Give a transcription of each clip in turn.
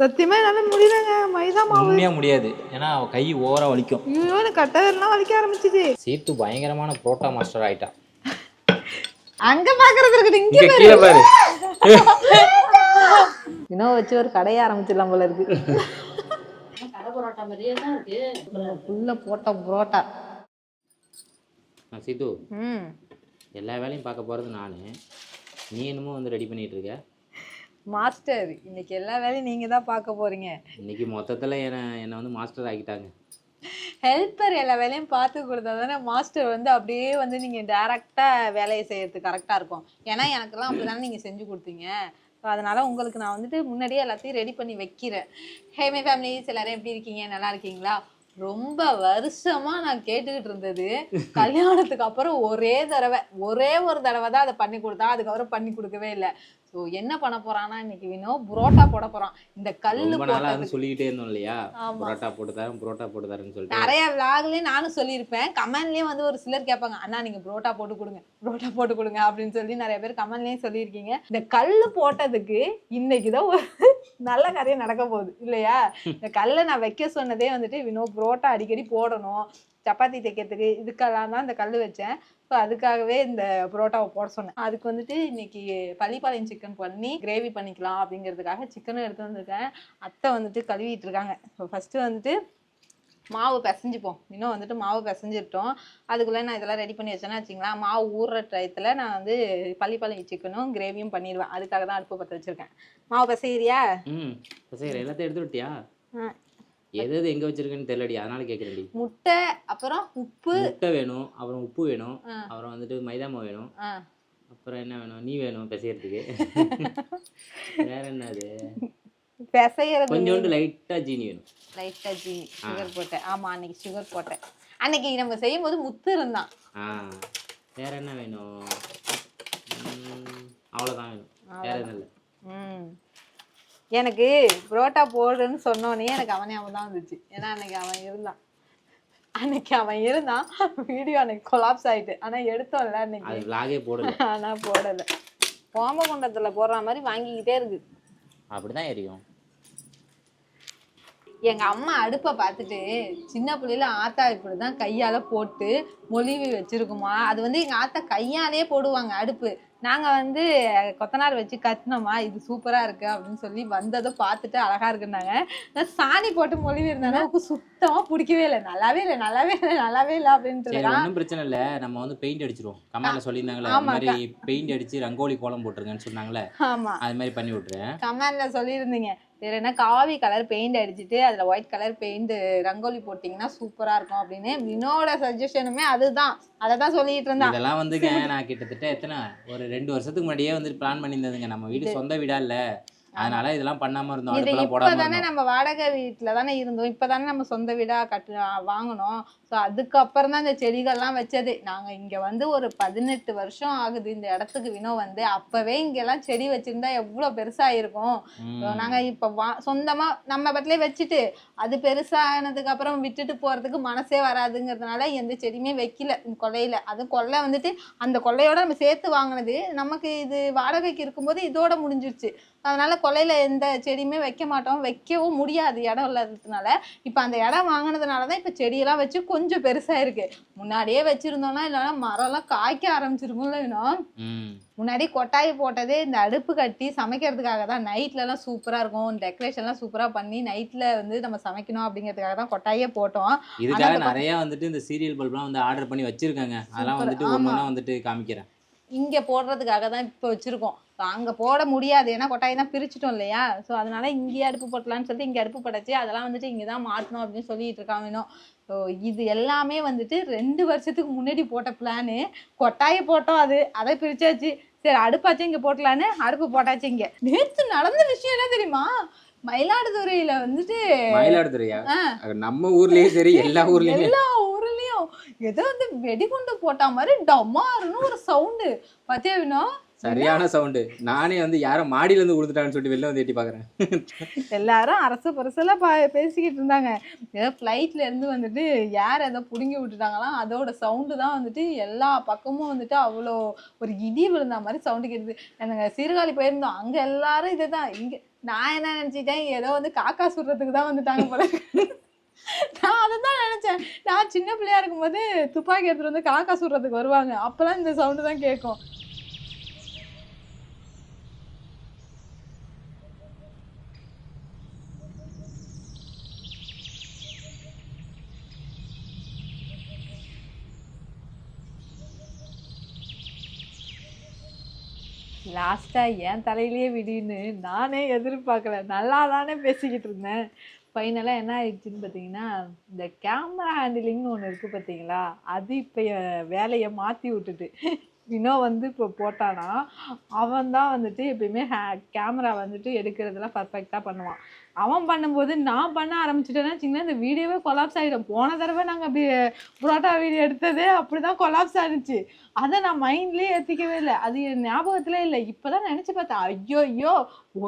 சத்தியமா என்னால முடியலங்க. மைதா மாவு உண்மையா முடியாது. ஏன்னா அவ கை ஓவரா வலிக்கும். ஐயோ எனக்கு கட்டதெல்லாம் வலிக்க ஆரம்பிச்சுது. சீத்து பயங்கரமான புரோட்டா மாஸ்டர் ஆயிட்டா. அங்க பாக்குறது இருக்குது இங்க இங்க கீழ பாரு. இன்னும் வச்சு ஒரு கடையை ஆரம்பிச்சிடலாம் போல இருக்கு. கடை பரோட்டா மாதிரியே தான் இருக்கு. ஃபுல்லா போட்ட புரோட்டா. சீத்து எல்லா வேலையும் பார்க்க போறது நானு. நீ என்னமோ வந்து ரெடி பண்ணிட்டு இருக்க. மாஸ்டர் இன்னைக்கு எல்லா வேலையும் நீங்க தான் பார்க்க போறீங்க. இன்னைக்கு மொத்தத்துல என்ன வந்து மாஸ்டர் ஆக்கிட்டாங்க. ஹெல்ப்பர் எல்லா வேலையும் பார்த்து கொடுத்தா தானே மாஸ்டர் வந்து அப்படியே வந்து நீங்க டைரக்டா வேலையை செய்யறதுக்கு கரெக்டா இருக்கும். ஏன்னா எனக்கெல்லாம் அப்படிதானே நீங்க செஞ்சு கொடுத்தீங்க. ஸோ அதனால உங்களுக்கு நான் வந்துட்டு முன்னாடியே எல்லாத்தையும் ரெடி பண்ணி வைக்கிறேன். ஹே மை ஃபேமிலிஸ், எல்லாரும் எப்படி இருக்கீங்க? நல்லா இருக்கீங்களா? ரொம்ப வருஷமா நான் கேட்டுக்கிட்டு இருந்தது, கல்யாணத்துக்கு அப்புறம் ஒரே ஒரு தடவை தான் அதை பண்ணி கொடுத்தா, அதுக்கப்புறம் பண்ணி கொடுக்கவே இல்லை. ஸோ என்ன பண்ண போறான்னா இன்னைக்கு வினோ புரோட்டா போட போறான். இந்த கல்லு போட்டு சொல்லிக்கிட்டே இருந்தோம் இல்லையா, புரோட்டா போட்டு தரேன்னு சொல்லிட்டு நிறைய விளாக்லயே நானும் சொல்லியிருப்பேன். கமெண்ட்லயும் வந்து ஒரு சிலர் கேட்பாங்க, அண்ணா நீங்க புரோட்டா போட்டு கொடுங்க அப்படின்னு சொல்லி நிறைய பேர் கமெண்ட்லயும் சொல்லியிருக்கீங்க. இந்த கல்லு போட்டதுக்கு இன்னைக்குதான் ஒரு நல்ல காரியம் நடக்க போகுது இல்லையா? இந்த கல்லை நான் வைக்க சொன்னதே வந்துட்டு வினோ புரோட்டா அடிக்கடி போடணும், சப்பாத்தி தைக்கிறதுக்கு, இதுக்கெல்லாம் தான் இந்த கல் வச்சேன். ஸோ அதுக்காகவே இந்த புரோட்டாவை போட சொன்னேன். அதுக்கு வந்துட்டு இன்னைக்கு பள்ளிப்பாளையம் சிக்கன் பண்ணி கிரேவி பண்ணிக்கலாம் அப்படிங்கிறதுக்காக சிக்கனும் எடுத்து வந்திருக்கேன். அத்தை வந்துட்டு கழுவிட்டு இருக்காங்க. ஸோ ஃபர்ஸ்ட் வந்துட்டு மாவு பிசைஞ்சுப்போம். இன்னும் வந்துட்டு மாவு பிசைஞ்சிட்டோம். அதுக்குள்ளே நான் இதெல்லாம் ரெடி பண்ணி வச்சேன்னா வச்சுங்களா, மாவு ஊறுற டயத்தில் நான் வந்து பள்ளிப்பாளையம் சிக்கனும் கிரேவியும் பண்ணிடுவேன். அதுக்காக தான் அடுப்பு பற்ற வச்சிருக்கேன். மாவு பிசைறியா? எல்லாத்தையும் எடுத்து விட்டியா? எது எங்க வச்சிருக்கேன்னு தெரியலடி, அதனால கேக்குறேன்டி. முட்டை, அப்புறம் உப்பு. முட்டை வேணும், அப்புறம் உப்பு வேணும், அப்புறம் வந்துட்டு மைதா மாவு வேணும், அப்புறம் என்ன வேணும், நீ வேணும் பிசையறதுக்கு. வேற என்னது பிசையறது? கொஞ்சோண்டு லைட்டா ஜீனி வேணும். லைட்டா ஜீனி, சுகர் போட்டேன். ஆமா அன்னைக்கு சுகர் போட்டேன். அன்னைக்கு நம்ம செய்யும் போது முத்து இருந்தான். வேற என்ன வேணும்? அவ்வளவுதான் வேணும், வேற எதுவும் இல்லை. எனக்கு புரோட்டா போடுன்னு சொன்னோன்னே எனக்கு அவன் ஞாபகம் தான் வந்துச்சு. ஏன்னா அன்னைக்கு அவன் இருந்தான். வீடியோ அன்னைக்கு கொலாப்ஸ் ஆயிட்டு. ஆனா எடுத்தோம்ல அன்னைக்கு, ஆனா போடல. கோமகுண்டத்துல போடுற மாதிரி வாங்கிக்கிட்டே இருக்கு. அப்படிதான் எரியும். எங்க அம்மா அடுப்பை பார்த்துட்டு சின்ன பிள்ளையில ஆத்தா இப்படிதான் கையால போட்டு மொழிவி வச்சிருக்குமா. அது வந்து எங்க ஆத்தா கையாலே போடுவாங்க அடுப்பு. நாங்க வந்து கொத்தனார் வச்சு கட்டினோமா, இது சூப்பரா இருக்கு அப்படின்னு சொல்லி வந்ததை பார்த்துட்டு அழகா இருக்குன்னாங்க. நான் சாணி போட்டு மொழிவி இருந்தாங்க, சுத்தமா பிடிக்கவே இல்லை. நல்லாவே இல்லை அப்படின்ட்டு. ஒன்றும் பிரச்சனை இல்லை, நம்ம வந்து பெயிண்ட் அடிச்சிருவோம். கமெண்ட்ல சொல்லியிருந்தாங்களே பெயிண்ட் அடிச்சு ரங்கோலி கோலம் போட்டுருங்கன்னு சொன்னாங்களே. ஆமா, அது மாதிரி பண்ணி விட்டுறேன். கமெண்ட்ல சொல்லியிருந்தீங்க, வேற என்ன காவி கலர் பெயிண்ட் அடிச்சுட்டு அதுல ஒயிட் கலர் பெயிண்ட் ரங்கோலி போட்டீங்கன்னா சூப்பரா இருக்கும் அப்படின்னு. வினோட சஜஷனுமே அதுதான், அததான் சொல்லிட்டு இருந்தா. இதெல்லாம் வந்துங்க நான் கிட்டத்தட்ட எத்தனை ஒரு 2 வருஷத்துக்கு முன்னாடியே வந்து பிளான் பண்ணியிருந்ததுங்க. நம்ம வீடு சொந்த வீடா இல்ல, அதனால இதெல்லாம் பண்ணாம இருந்தோம். இப்பதானே நம்ம வாடகை வீட்டுல தானே இருந்தோம். இப்பதானே நம்ம சொந்த வீடா வாங்கணும். ஸோ அதுக்கப்புறம் தான் இந்த செடிகள்லாம் வச்சது. நாங்க இங்க வந்து ஒரு 18 வருஷம் ஆகுது இந்த இடத்துக்கு வினோ வந்து. அப்பவே இங்கெல்லாம் செடி வச்சிருந்தா எவ்வளவு பெருசா இருக்கும். நாங்க இப்ப சொந்தமா நம்ம பட்டிலே வச்சுட்டு அது பெருசானதுக்கு அப்புறம் விட்டுட்டு போறதுக்கு மனசே வராதுங்கிறதுனால எந்த செடியுமே வைக்கல கொல்லையில. அது கொல்லை வந்துட்டு அந்த கொல்லையோட நம்ம சேர்த்து வாங்கினது. நமக்கு இது வாடகைக்கு இருக்கும்போது இதோட முடிஞ்சிருச்சு. அதனால கொல்லையில எந்த செடியுமே வைக்க மாட்டோம், வைக்கவும் முடியாது இடம் இல்லாததுனால. இப்ப அந்த இடம் வாங்கினதுனாலதான் இப்ப செடியெல்லாம் வச்சு கொஞ்சம் பெருசா இருக்கு. முன்னாடியே வச்சிருந்தோம்னா இல்லைன்னா மரம் எல்லாம் காய்க்க ஆரம்பிச்சிருக்கும்ல. இன்னும் முன்னாடி கொட்டாய் போட்டதே இந்த அடுப்பு கட்டி சமைக்கிறதுக்காக தான். நைட்ல எல்லாம் சூப்பரா இருக்கும், டெக்கரேஷன் எல்லாம் சூப்பரா பண்ணி நைட்ல வந்து நம்ம சமைக்கணும் அப்படிங்கிறதுக்காக தான் கொட்டாயே போட்டோம். இதுக்காக நிறைய வந்துட்டு இந்த சீரியல் பல்ப்லாம் வந்து ஆர்டர் பண்ணி வச்சிருக்காங்க. அதெல்லாம் வந்துட்டு ஒண்ணா வந்துட்டு காமிக்கிறேன். இங்க போடுறதுக்காக தான் இப்போ வச்சிருக்கோம். அங்க போட முடியாது, ஏன்னா கொட்டாயை தான் பிரிச்சுட்டோம் இல்லையா. ஸோ அதனால இங்கேயே அடுப்பு போட்டலான்னு சொல்லிட்டு இங்கே அடுப்பு படைச்சு அதெல்லாம் வந்துட்டு இங்கே தான் மாட்டணும் அப்படின்னு சொல்லிட்டு இருக்காங்க இன்னும். ஸோ இது எல்லாமே வந்துட்டு 2 வருஷத்துக்கு முன்னாடி போட்ட பிளானு. கொட்டாயை போட்டோம், அதை பிரிச்சாச்சு. சரி அடுப்பாச்சும் இங்கே போட்டலான்னு அடுப்பு போட்டாச்சு. இங்கே நேற்று நடந்த விஷயம் என்ன தெரியுமா? மயிலாடுதுறையில வந்துட்டு, மயிலாடுதுறையா நம்ம ஊர்லயே சரி எல்லா ஊர்லயும் ஏதோ வந்து வெடிகுண்டு போட்டா மாதிரி டமாருன்னு ஒரு சவுண்டு. பாத்தியா வினோ? சரியான சவுண்டு. நானே வந்து யாரும் மாடியில இருந்து கொடுத்துட்டான்னு சொல்லிட்டு வெளில வந்து எட்டி பாக்குறேன். எல்லாரும் அரசு பரசெல்லாம் பேசிக்கிட்டு இருந்தாங்க. ஏதோ ஃப்ளைட்ல இருந்து வந்துட்டு யார் ஏதோ புடுங்கி விட்டுட்டாங்களாம். அதோட சவுண்டு தான் வந்துட்டு எல்லா பக்கமும் வந்துட்டு அவ்வளோ ஒரு இடி விழுந்த மாதிரி சவுண்டு கேட்டுது. நாங்கள் சீர்காழி போயிருந்தோம், அங்க எல்லாரும் இதுதான். நான் என்ன நினைச்சிட்டேன், ஏதோ வந்து காக்கா சுடுறதுக்கு தான் வந்துட்டாங்க போல இருக்கு. நான் அதைதான் நினைச்சேன். நான் சின்ன பிள்ளையா இருக்கும்போது துப்பாக்கி எடுத்துட்டு வந்து காக்கா சுடுறதுக்கு வருவாங்க. அப்பெல்லாம் இந்த சவுண்டு தான் கேட்கும். லாஸ்டா என் தலையிலேயே விடின்னு நானே எதிர்பார்க்கல. நல்லா தானே பேசிக்கிட்டு இருந்தேன். ஃபைனலாக என்ன ஆயிடுச்சுன்னு பார்த்தீங்கன்னா, இந்த கேமரா ஹேண்டிலிங்னு ஒன்று இருக்குது பார்த்தீங்களா, அது இப்போ வேலையை மாற்றி விட்டுட்டு வினோ வந்து இப்போ போட்டானா, அவன் தான் வந்துட்டு எப்பயுமே கேமரா வந்துட்டு எடுக்கிறதுலாம் பர்ஃபெக்டாக பண்ணுவான். அவன் பண்ணும்போது நான் பண்ண ஆரம்பிச்சிட்டேன்னா வச்சுங்களேன், இந்த வீடியோவே கொலாப்ஸ் ஆகிடும். போன தடவை நாங்கள் அப்படி புரோட்டா வீடியோ எடுத்ததே அப்படி தான் கொலாப்ஸ் ஆகிடுச்சு. அதை நான் மைண்ட்லேயே ஏற்றிக்கவே இல்லை. அது என் ஞாபகத்திலே இல்லை. இப்போ தான் நினச்சி பார்த்தேன், ஐயோ ஐயோ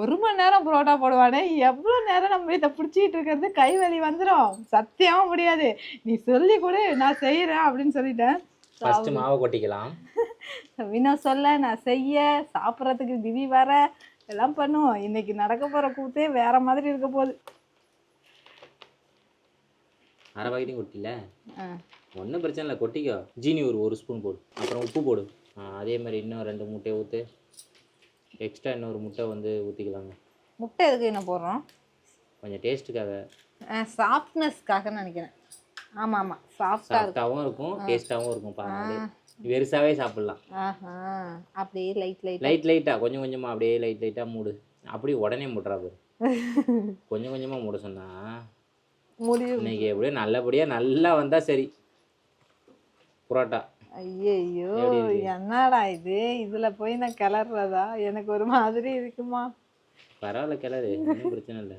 1 மணி நேரம் புரோட்டா போடுவானே, எவ்வளோ நேரம் நம்ம இதை பிடிச்சிக்கிட்டு இருக்கிறது, கை வலி வந்துடும், சத்தியமாக முடியாது, நீ சொல்லி கொடு நான் செய்கிறேன் அப்படின்னு சொல்லிட்டேன். ஃபர்ஸ்ட் மாவை கொட்டிக்கலாம். வினோ சொல்ல நான் செய்ய, சாப்பிட்றதுக்கு திவி வர, எல்லாம் பண்ணுவோம். இன்னைக்கு நடக்க போகிற கூத்தே வேற மாதிரி இருக்க போகுது. அரை பாக்கெட்டையும் கொட்டில, ஒன்றும் பிரச்சனை இல்லை, கொட்டிக்கோ. ஜீனி ஒரு ஸ்பூன் போடு, அப்புறம் உப்பு போடு. அதே மாதிரி இன்னும் 2 முட்டையை ஊற்று. எக்ஸ்ட்ரா இன்னொரு முட்டை வந்து ஊற்றிக்கலாங்க. முட்டை எதுக்கு என்ன போடுறோம்? கொஞ்சம் டேஸ்ட்டுக்காக, சாஃப்ட்னஸ்க்காக நினைக்கிறேன். ஆமாம் ஆமாம், சாஃப்டாகவும் இருக்கும், டேஸ்ட்டாகவும் இருக்கும். பாருங்க, வெறுசாவே சாப்பிட்லாம். அப்படியே லைட்டாக கொஞ்சம் கொஞ்சமாக அப்படியே லைட்டாக மூடு. அப்படியே உடனே மூடுறா பாரு. கொஞ்சம் கொஞ்சமாக மூட சொன்னா முடியும். இன்னைக்கு எப்படியோ நல்லபடியாக நல்லா வந்தால் சரி புரோட்டா. ஐயோ என்னடா இது, இதில் போய் நான் கிளறதா? எனக்கு ஒரு மாதிரி இருக்குமா. பரவாயில்ல, கிளறு, ஒன்றும் பிரச்சனை இல்லை.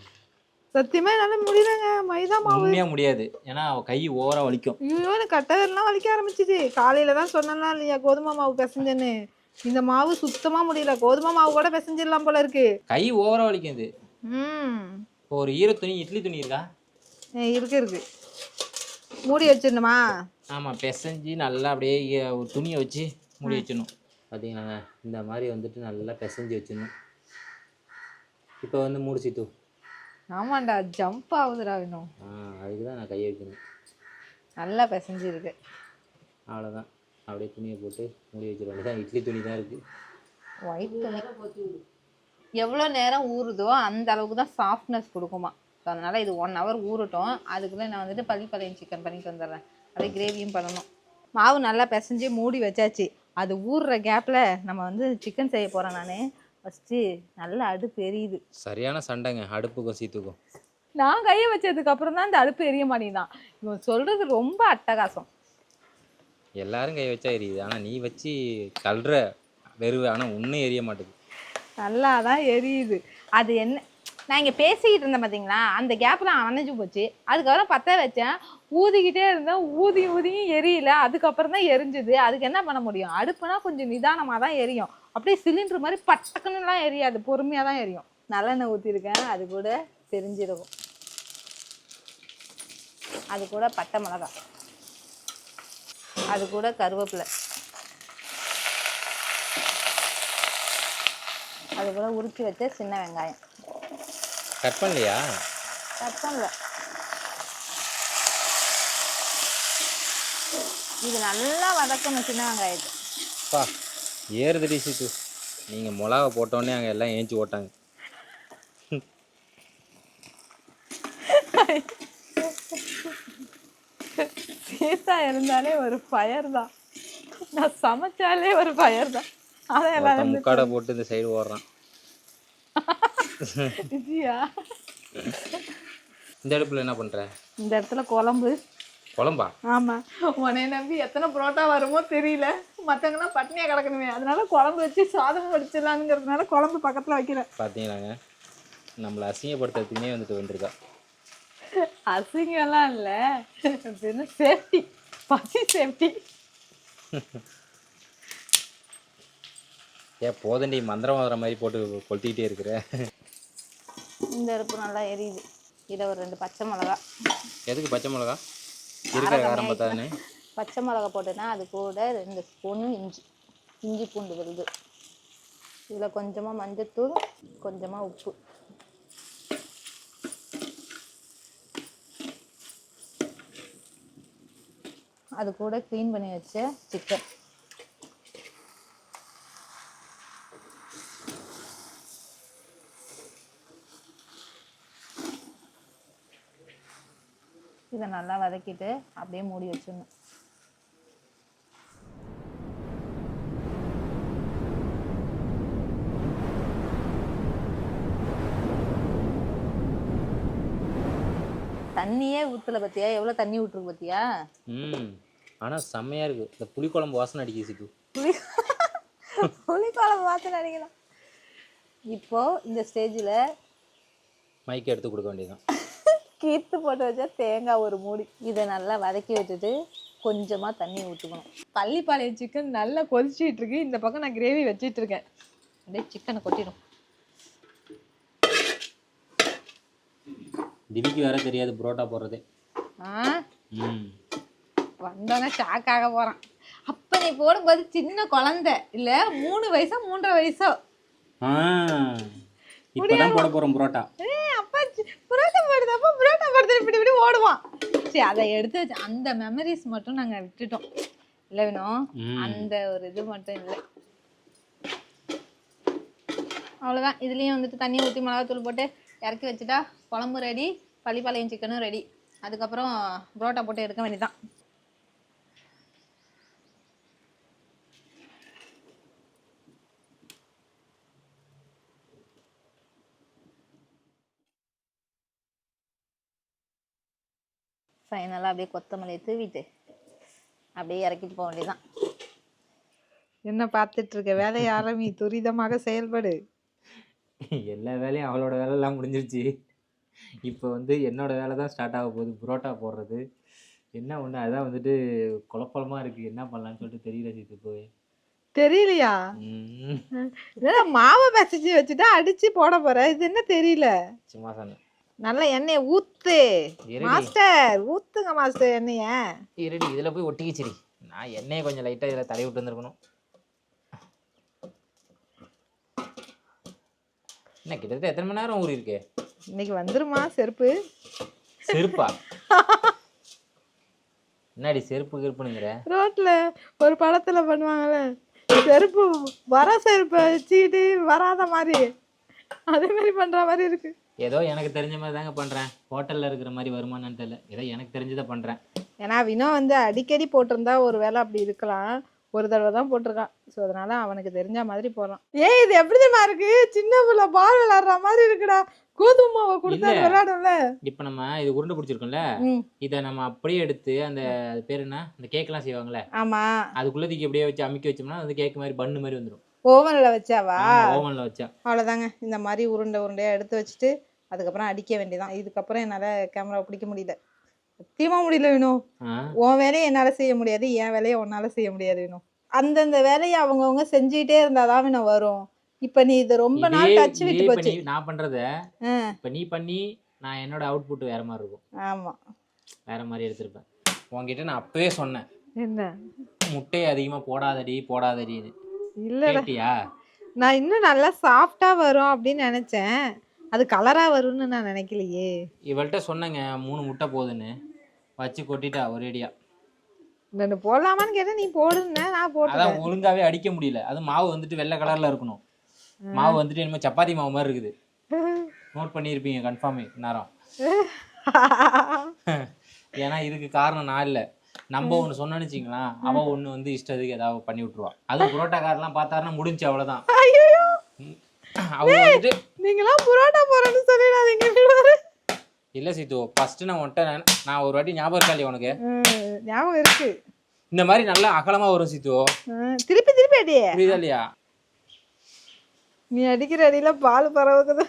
சத்தியமா என்னால முடியலங்க. மைதா மாவு உண்மையா முடியாது, ஏன்னா கை ஓவரா வலிக்கும். ஐயோ எனக்கு கட்டதெல்லாம் வலிக்க ஆரம்பிச்சிச்சு. காலையில தான் சொன்னா இல்லையா கோதுமை மாவு பிசைஞ்சேன்னு, இந்த மாவு சுத்தமா முடியல. கோதுமை மாவு கூட பிசைஞ்சிடலாம் போல இருக்கு. கை ஓவரா வலிக்கும் இது. இப்போ ஒரு ஈர துணி, இட்லி துணி இருக்கா? இருக்கு. மூடி வச்சிடணுமா? ஆமா, பிசைஞ்சு நல்லா அப்படியே ஒரு துணியை வச்சு மூடி வச்சிடணும். பார்த்தீங்களா, இந்த மாதிரி வந்துட்டு நல்லா பிசைஞ்சு வச்சிடணும். இப்போ வந்து மூடி சீத்து. ஆமாண்டா, ஜம்ப் ஆகுதுடா இன்னும். அதுக்கு தான் நான் கையை வைக்கணும். நல்லா பிசைஞ்சிருக்கு. அவ்வளோதான், அப்படியே துணியை போட்டு மூடி வச்சிருவாங்க. தான் இட்லி துணி தான் இருக்குது. ஒயிட் துணி எவ்வளோ நேரம் ஊறுதோ அந்த அளவுக்கு தான் சாஃப்ட்னஸ் கொடுக்குமா. ஸோ அதனால் இது 1 hour ஊறட்டும். அதுக்குள்ளே நான் வந்துட்டு பள்ளிப்பாளையம் சிக்கன் பண்ணிட்டு வந்துடுறேன். அப்படியே கிரேவியும் பண்ணணும். மாவு நல்லா பிசைஞ்சு மூடி வச்சாச்சு. அது ஊறுற கேப்பில் நம்ம வந்து சிக்கன் செய்ய போகிறேன். நான் ஃபஸ்ட்டு நல்லா அடுப்பு எரியுது. சரியான சண்டைங்க அடுப்புக்கும் சீத்துக்கும். நான் கையை வச்சதுக்கு அப்புறம் தான் இந்த அடுப்பு எரிய மாட்டேங்குதான். இவன் சொல்கிறது ரொம்ப அட்டகாசம். எல்லாரும் கை வச்சா எரியுது, ஆனால் நீ வச்சு தள்ளுற வெறுவு, ஆனால் ஒன்றும் எரிய மாட்டேது. நல்லா தான் எரியுது. அது என்ன, நான் இங்கே பேசிக்கிட்டு இருந்தேன் பார்த்தீங்களா, அந்த கேப்பில் அணைஞ்சு போச்சு. அதுக்கப்புறம் பற்ற வச்சேன், ஊதிக்கிட்டே இருந்தேன், ஊதியும் எரியல. அதுக்கப்புறம் தான் எரிஞ்சுது. அதுக்கு என்ன பண்ண முடியும்? அடுப்புனா கொஞ்சம் நிதானமாக தான் எரியும். அப்படியே சிலிண்டர் மாதிரி பட்டக்குன்னுலாம் எரியாது, பொறுமையாக தான் எரியும். நல்லெண்ணெய் ஊற்றிருக்கேன், அது கூட தெரிஞ்சிருக்கும். அது கூட பட்டை மிளகாய், அது கூட கருவேப்பிலை, அது கூட உரிச்சு வச்ச சின்ன வெங்காயம். கட் பண்ணலையா? கட் பண்ணல. இது நல்லா வதக்கணும் சின்ன வெங்காயத்தை. பா ஏறுதடி சீத்து, நீங்கள் மிளகா போட்டோடனே அங்கே எல்லாம் ஏஞ்சி ஓட்டாங்க. சீதா இருந்தாலே ஒரு ஃபயர் தான், நான் சமைச்சாலே ஒரு ஃபயர் தான். அதான் முக்காடை போட்டு இந்த சைடு ஓடுறான். இந்த அடுப்புல என்ன பண்ற? இந்த இடத்துல குழம்பு. குழம்பா? ஆமா, உன்னை நம்பி எத்தனை புரோட்டா வருமோ தெரியல. மற்றவங்கலாம் பட்னியா கிடக்கணுமே, அதனால குழம்பு வச்சு சாதம் வடிச்சிடலாங்கிறதுனால குழம்பு பக்கத்துல வைக்கிறேன். பாத்தீங்களாங்க, நம்மளை அசிங்கப்படுத்துறதுக்குனே வந்துட்டு வந்துருக்கா. அசிங்கம்லாம் இல்ல, சேஃப்டி, பசி சேஃப்டி. ஏன் போதண்டி மந்திரம் வர மாதிரி போட்டு கொளுத்திக்கிட்டே இருக்கிற? இந்த அடுப்பு நல்லா எரியுது. இதை ஒரு 2 பச்சை மிளகா. எதுக்கு பச்சை மிளகா? இருக்கிற காரம் பார்த்தானே. பச்சை மிளகா போட்டேன்னா அது கூட 2 ஸ்பூன் இஞ்சி பூண்டு விழுது. இதில் கொஞ்சமாக மஞ்சத்தூள், கொஞ்சமாக உப்பு. அது கூட க்ளீன் பண்ணி வச்ச சிக்கன். இதை நல்லா வதக்கிட்டு அப்படியே மூடி வச்சிடணும். தண்ணியே ஊற்றல பார்த்தியா, எவ்வளோ தண்ணி ஊற்றுருக்கு பார்த்தியா? ஆனால் செம்மையாக இருக்குது. இந்த புளிக்குழம்பு வாசனை அடிக்க சிக்கு. புளிக்குழம்பு வாசனை அடிக்கலாம். இப்போது இந்த ஸ்டேஜில் மைக்கை எடுத்து கொடுக்க வேண்டியதுதான். கீத்து போட்டு வச்சா தேங்காய் ஒரு மூடி. இதை நல்லா வதக்கி வச்சுட்டு கொஞ்சமாக தண்ணி ஊற்றிக்கணும். பள்ளிப்பாளையம் சிக்கன் நல்லா கொதிச்சிட்டு இருக்கு. இந்த பக்கம் நான் கிரேவி வச்சிட்டு இருக்கேன். அப்படியே சிக்கனை கொட்டிடும். திவிக்கு வேற தெரியாது புரோட்டா போடுறதே. வந்தோன்னே ஷாக் ஆக போகிறான். அப்போ நீ போடும்போது சின்ன குழந்தை இல்லை, 3 வயசோ 3.5 வயசோ. இப்பதான் போட போறோம் புரோட்டா. அப்பா புரோட்டா போடுறப்ப புரோட்டா போடுறது இப்படி இப்படி ஓடுவான். சரி, அதை எடுத்து வச்சு அந்த மெமரிஸ் மட்டும் நாங்கள் விட்டுட்டோம் இல்லை வேணும். அந்த ஒரு இது மட்டும் இல்லை. அவ்வளோதான். இதுலேயும் வந்துட்டு தண்ணி ஊற்றி மிளகாத்தூள் போட்டு இறக்கி வச்சுட்டா குழம்பு ரெடி, பள்ளிப்பாளையம் சிக்கனும் ரெடி. அதுக்கப்புறம் புரோட்டா போட்டு எடுக்க வேண்டியதான். ஃபைனலாக அப்படியே கொத்தமல்லியை தூவிட்டு அப்படியே இறக்கிட்டு போக வேண்டியதான். என்ன பார்த்துட்டு இருக்க? வேலையை ஆரம்பி, துரிதமாக செயல்படு. எல்லா வேலையும் அவளோட வேலையெல்லாம் முடிஞ்சிருச்சு. இப்போ வந்து என்னோட வேலை தான் ஸ்டார்ட் ஆக போகுது, புரோட்டா போடுறது. என்ன ஒன்று அதான் வந்துட்டு குழப்பமாக இருக்குது. என்ன பண்ணலான்னு சொல்லிட்டு தெரியல சீத்து. போய் தெரியலையா? மாவை பசிச்சு வச்சுட்டா அடிச்சு போட போற. இது என்ன தெரியல? சும்மா சொன்னேன். நல்ல எண்ணெயை ஊத்து மாஸ்டர், ஊத்துங்க மாஸ்டர் எண்ணெய. இருடி, இதில் போய் ஒட்டிக்கிச்சிரி. நான் எண்ணெயை கொஞ்சம் லைட்டாக இதில் தடவி விட்டு வந்துருக்கணும். என்ன கிட்டத்தட்ட எத்தனை மணி நேரம் ஊறி இருக்கு? இன்னைக்கு வந்துருமா செருப்பு? செருப்பா? என்னடி செருப்பு கிருப்புனுங்கிற? ரோட்ல ஒரு படத்துல பண்ணுவாங்கல்ல, செருப்பு வர செருப்பை வச்சுக்கிட்டு வராத மாதிரி, அதே மாதிரி பண்ற மாதிரி இருக்கு. ஏதோ எனக்கு தெரிஞ்ச மாதிரி தாங்க பண்றேன். ஹோட்டல்ல இருக்கிற மாதிரி வருமானு தெரியல. ஏதோ எனக்கு தெரிஞ்சதை பண்றேன். ஏன்னா வினோ வந்து அடிக்கடி போட்டிருந்தா ஒரு வேளை அப்படி இருக்கலாம். ஒரு தடவை தான் போட்டிருக்கான். ஸோ அதனால அவனுக்கு தெரிஞ்ச மாதிரி போடுறான். ஏய், இது எப்படி தெரியுமா இருக்கு? சின்ன புள்ள பால் விளையாடுற மாதிரி இருக்குடா. கோதுமை மாவை கொடுத்தா விளையாடும்ல. இப்போ நம்ம இது உருண்டை பிடிச்சிருக்கோம்ல, இதை நம்ம அப்படியே எடுத்து அந்த பேர் என்ன, அந்த கேக் எல்லாம் செய்வாங்கல்ல, ஆமா, அதுக்குள்ளதுக்கு அப்படியே வச்சு அமுக்கி வச்சோம்னா வந்து கேக் மாதிரி பன்னு மாதிரி வந்துடும். ஓவன்ல வச்சாவா? ஓவன்ல வச்சா. அவ்வளோதாங்க. இந்த மாதிரி உருண்டையா எடுத்து வச்சுட்டு அதுக்கப்புறம் அடிக்க வேண்டியதான். இதுக்கப்புறம் என்னால் கேமரா பிடிக்க முடியல, சத்தியமா முடியல வேணும். உன் வேலையை என்னால் செய்ய முடியாது, என் வேலையை உன்னால செய்ய முடியாது வேணும். அந்தந்த வேலையை அவங்கவுங்க செஞ்சுக்கிட்டே இருந்தாதான் வேணும் வரும். இப்ப நீ இது ரொம்ப நாள் டச் விட்டு போச்சு. நான் பண்றத இப்ப நீ பண்ணி நான் என்னோட அவுட்புட் வேற மாதிரி இருக்கும். ஆமா, வேற மாதிரி எடுத்திருப்பேன். உன்கிட்ட நான் அப்பவே சொன்னேன், என்ன முட்டையை அதிகமா போடாதடின்னு. இல்லையா? நான் இன்னும் நல்லா சாஃப்டா வரும் அப்படின்னு நினைச்சேன். அது கலரா வரும்னு நான் நினைக்கலையே. இவள்கிட்ட சொன்னேங்க 3 முட்டை போதுன்னு, வச்சு கொட்டிட்டா ஒரேடியா. நான் போடலாமான்னு கேட்டேன், நீ போடுன்னு நான் போட்டேன். அதான் ஒழுங்காவே அடிக்க முடியல. அது மாவு வந்துட்டு வெள்ளை கலர்ல இருக்கணும். மாவு வந்துட்டு என்னமோ சப்பாத்தி மாவு மாதிரி இருக்குது. நோட் பண்ணியிருப்பீங்க கன்ஃபார்ம் நேரம். ஏன்னா இதுக்கு காரணம் நான் இல்லை. நம்ம ஒன்று சொன்னோன்னு வச்சுங்களா, அவ ஒன்று வந்து இஷ்டத்துக்கு ஏதாவது பண்ணி விட்டுருவா. அது புரோட்டாக்காரெல்லாம் பார்த்தாருன்னா முடிஞ்சு, அவ்வளோதான். அவங்க வந்துட்டு நீங்களாம் புரோட்டா போறேன்னு சொல்லிடாதீங்க. இல்லை சீத்து, ஃபர்ஸ்ட் நான் உன்ட்ட நான் ஒரு வாட்டி ஞாபகம் இருக்கா இல்லையா உனக்கு? ஞாபகம் இருக்கு. இந்த மாதிரி நல்லா அகலமா வரும் சீத்து. திருப்பி அடி. புரியுதா இல்லையா? நீ அடிக்கிற அடியில பால் பரவுக்குது.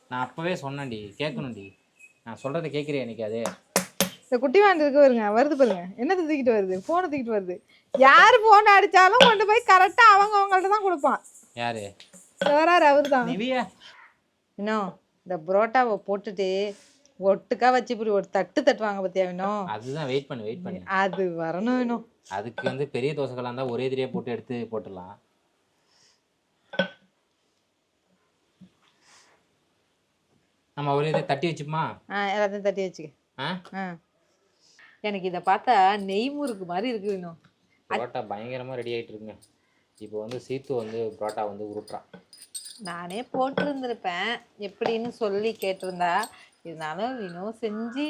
நான் அப்பவே சொன்னேன்டி, கேட்கணும்டி. நான் சொல்றதை கேட்குறியா எனக்கு? அது இந்த குட்டி வாண்டு இருக்கு பாருங்க, வருது பாருங்க. என்னத்தை தூக்கிட்டு வருது? போனை தூக்கிட்டு வருது. யாரு போனை அடிச்சாலும் கொண்டு போய் கரெக்டா அவங்கள்ட்ட தான் கொடுப்பான். யாரு? அவரு தான். இன்னும் இந்த புரோட்டாவை போட்டுட்டு ஒட்டுக்கா வச்சு இப்படி ஒரு தட்டுவாங்க பத்தியா வேணும். அதுதான் வெயிட் பண்ணு அது வரணும் வேணும். அதுக்கு வந்து பெரிய தோசைகளா இருந்தா ஒரே திரியா போட்டு எடுத்து போட்டுடலாம். நம்ம ஒரே இதை தட்டி வச்சுப்போமா? எல்லாத்தையும் தட்டி வச்சுக்க. எனக்கு இதை பார்த்தா நெய் முறுக்கு மாதிரி இருக்கு இன்னும். புரோட்டா பயங்கரமாக ரெடி ஆகிட்டு இருக்குங்க. இப்போ வந்து சீத்து வந்து புரோட்டா வந்து உருட்டுறான். நானே போட்டிருந்திருப்பேன் எப்படின்னு சொல்லி கேட்டிருந்தா, இருந்தாலும் இன்னும் செஞ்சு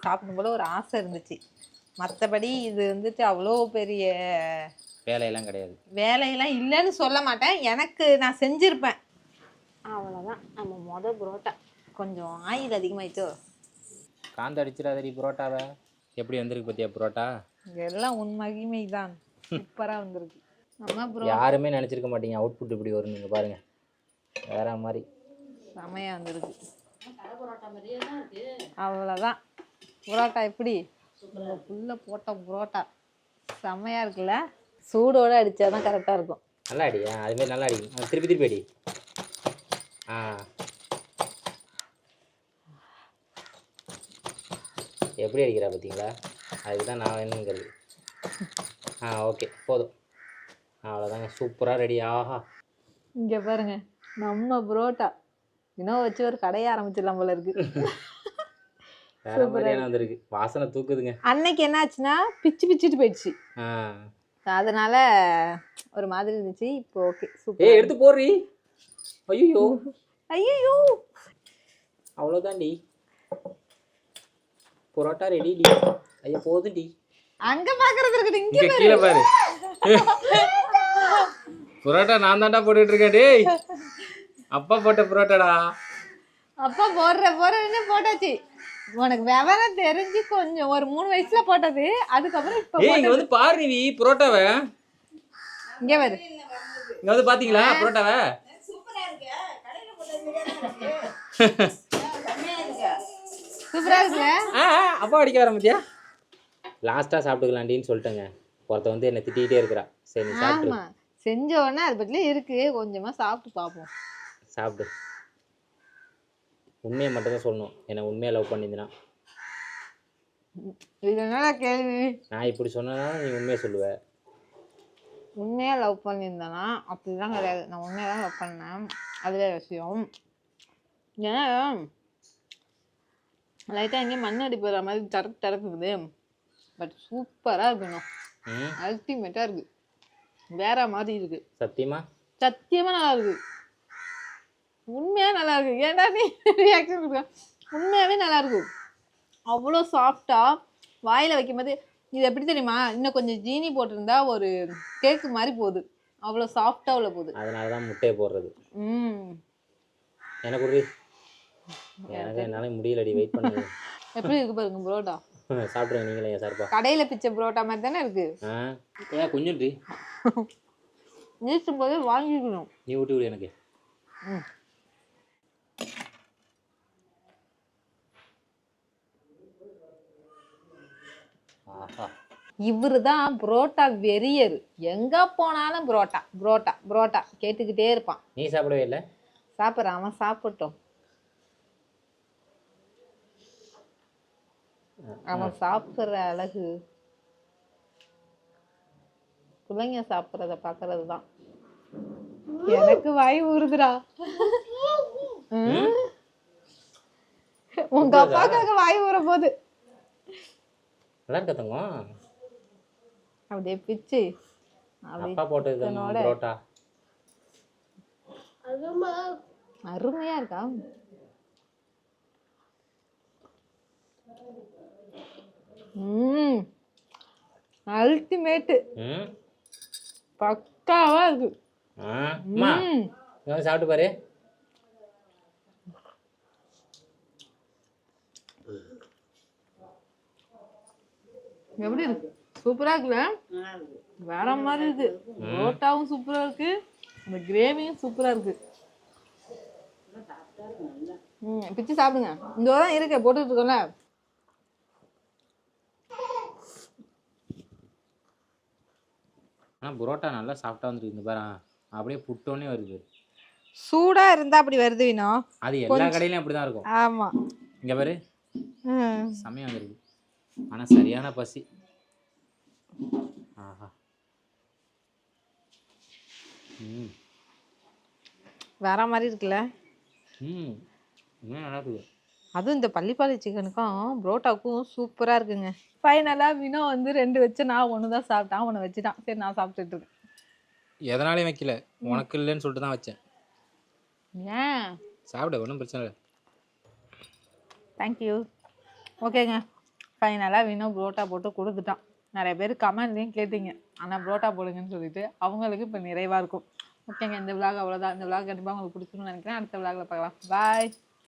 சாப்பிடும் போல ஒரு ஆசை இருந்துச்சு. மற்றபடி இது வந்துட்டு அவ்வளோ பெரிய வேலையெல்லாம் கிடையாது. வேலையெல்லாம் இல்லைன்னு சொல்ல மாட்டேன், எனக்கு நான் செஞ்சுருப்பேன். அவ்வளோதான். நம்ம புரோட்டா கொஞ்சம் ஆயில் அதிகமாயிட்டோ. காந்த அடிச்சிடாதடி புரோட்டாவை. எப்படி வந்திருக்கு பார்த்தியா புரோட்டா? எல்லாம் உன் மகிமை தான். சூப்பராக வந்திருக்கு. நம்ம யாருமே நினச்சிருக்க மாட்டீங்க அவுட்புட் இப்படி வரும். நீங்கள் பாருங்கள், வேற மாதிரி செமையாக வந்திருக்கு. கடை பரோட்டா மாதிரியே தான் இருக்கு. அவ்வளோதான். புரோட்டா எப்படி புல்ல போட்ட புரோட்டா செம்மையாக இருக்குல்ல. சூடோடு அடித்தா தான் கரெக்டாக இருக்கும். நல்லா அடியா, அதுமாரி நல்லா அடி. திருப்பி திருப்பி அடி. எப்படி அடிக்கிறா பார்த்தீங்களா? அதுக்கு தான் நான் வேணுங்கிறது. ஓகே போதும். அவ்வளோதாங்க, சூப்பராக ரெடி. ஆஹா, இங்கே பாருங்க, நம்ம புரோட்டா இன்னும் வச்சு ஒரு கடையை ஆரம்பிச்சிடலாம் போல இருக்கு. வேற மாதிரியான வந்திருக்கு. வாசனை தூக்குதுங்க. அன்னைக்கு என்னாச்சுன்னா பிச்சுட்டு போயிடுச்சு. அதனால ஒரு மாதிரி இருந்துச்சு. இப்போ ஓகே சூப்பர். எடுத்து போடுறி. ஐயோ ஐயோ, அவ்வளோதான்டி, புரோட்டா ரெடி டி. ஐயா போதும் டி. அங்க பாக்குறது இருக்குது, இங்க கீழே பாரு. புரோட்டா நான் தாண்டா போட்டுட்டு இருக்கேன். டேய், அப்பா போட்ட புரோட்டாடா. அப்பா போடுறேன்னு போட்டாச்சு. உனக்கு விவரம் தெரிஞ்சு கொஞ்சம் ஒரு 3 வயசுல போட்டது. அதுக்கப்புறம் இப்போ இங்க வந்து பாரு நீ புரோட்டாவை. இங்க பாரு, இங்க வந்து பாத்தீங்களா புரோட்டாவை? சூப்பரா இருக்குல்ல. அப்பா அடிக்க வர மத்தியா. லாஸ்டா சாப்பிட்டுக்கலாண்டின்னு சொல்லிட்டேங்க. ஒருத்த வந்து என்ன திட்டிகிட்டே இருக்கிறா. சரி நீ சாப்பிடு. ஆமா, செஞ்ச உடனே அது பத்தில இருக்கு, கொஞ்சமா சாப்பிட்டு பார்ப்போம். சாப்பிடு. உண்மையை மட்டும் தான் சொல்லணும். என்ன உண்மையை லவ் பண்ணியிருந்தா. இது என்னடா கேள்வி? நான் இப்படி சொன்னா நீ உண்மையை சொல்லுவ. உண்மையா லவ் பண்ணியிருந்தேனா? அப்படிலாம் கிடையாது. நான் உண்மையா தான் லவ் பண்ணேன். அதுவே விஷயம். ஏன்னா லைட்டாக எங்கேயும் மண் அடி போகிற மாதிரி தரப்புக்குது. பட் சூப்பராக இருக்கணும். அல்டிமேட்டாக இருக்கு. வேற மாதிரி இருக்கு. சத்தியமா சத்தியமா நல்லா இருக்கு. உண்மையா நல்லா இருக்கு. ஏன்டா நீ ரியாக்ஷன் கொடுக்க? உண்மையாவே நல்லா இருக்கு. அவ்வளோ சாஃப்டா வாயில வைக்கும்போது, இது எப்படி தெரியுமா, இன்னும் கொஞ்சம் ஜீனி போட்டிருந்தா ஒரு கேக்கு மாதிரி போகுது. அவ்வளோ சாஃப்டா உள்ள போகுது. அதனால தான் முட்டையை போடுறது. எனக்கு ஒரு எனக்கு என்னால முடியலடி. வெயிட் பண்ணுங்க. எப்படி இருக்கு பாருங்க புரோட்டா. சாப்பிடுங்க நீங்களே. என் சார்பா கடையில பிச்சை புரோட்டா மாதிரி தானே இருக்கு. கொஞ்சம் நீச்சும் போது வாங்கிக்கணும். நீ ஊட்டி விடு எனக்கு. இவரு தான் புரோட்டா வெறியர். எங்க போனாலும் புரோட்டா புரோட்டா புரோட்டா கேட்டுக்கிட்டே இருப்பான். நீ சாப்பிடவே இல்லை? சாப்பிட்றான், அவன் சாப்பிட்டோம். அவன் சாப்பிட்ற அழகு பிள்ளைங்க சாப்பிட்றத பாக்குறது தான். எனக்கு வாய் ஊறுதுடா. உங்க அப்பாக்காக வாய் ஊற போகுது. நல்லா இருக்க தங்கம். அப்படியே பிச்சு அப்பா போட்டது புரோட்டா அருமையா இருக்கா. அல்டிமேட். பக்காவா இருக்கு. சாப்பிட்டு பாரு. எப்படி இருக்கு? சூப்பரா இருக்குல்ல. வேற மாதிரி இருக்கு. புரோட்டாவும் சூப்பரா இருக்கு, இந்த கிரேவியும் சூப்பரா இருக்கு. பிச்சு சாப்பிடுங்க. இந்த தான் இருக்க போட்டுட்டு இருக்கோம்ல. ஆனால் புரோட்டா நல்லா சாப்பிட்டா வந்துருக்கு. இந்த பாரு, அப்படியே புட்டோன்னே வருது. சூடா இருந்தா அப்படி வருது வினோ. அது எல்லா கடையிலயும் அப்படிதான் இருக்கும். ஆமா, இங்க பாரு செமையா வந்துருக்கு. ஆனா சரியான பசி. ஆஹா, வேற மாதிரி இருக்குல்ல. இன்னும் நல்லா இருக்குது. அதுவும் இந்த பள்ளிப்பாளைய சிக்கனுக்கும் புரோட்டாவுக்கும் சூப்பராக இருக்குங்க. ஃபைனலாக வினோ வந்து 2 வச்சு நான் 1 தான் சாப்பிட்டான். அவனை வச்சுட்டான். சரி நான் சாப்பிட்டுட்டு இருக்கேன். எதனாலையும் வைக்கல, உனக்கு இல்லைன்னு சொல்லிட்டு தான் வச்சேன். ஏன்? சாப்பிட ஒன்றும் பிரச்சனை இல்லை. தேங்க்யூ. ஓகேங்க, ஃபைனலாக வினோ புரோட்டா போட்டு கொடுத்துட்டான். நிறைய பேர் கமெண்ட்லேயும் கேட்டீங்க, ஆனால் புரோட்டா போடுங்கன்னு சொல்லிட்டு அவங்களுக்கு இப்போ நிறைவாக இருக்கும். ஓகேங்க, இந்த விலாக் அவ்வளோதான். இந்த விலாக் கண்டிப்பாக உங்களுக்கு பிடிச்சிருக்கும்னு நினைக்கிறேன். அடுத்த விலாகில் பார்க்கலாம். பாய்.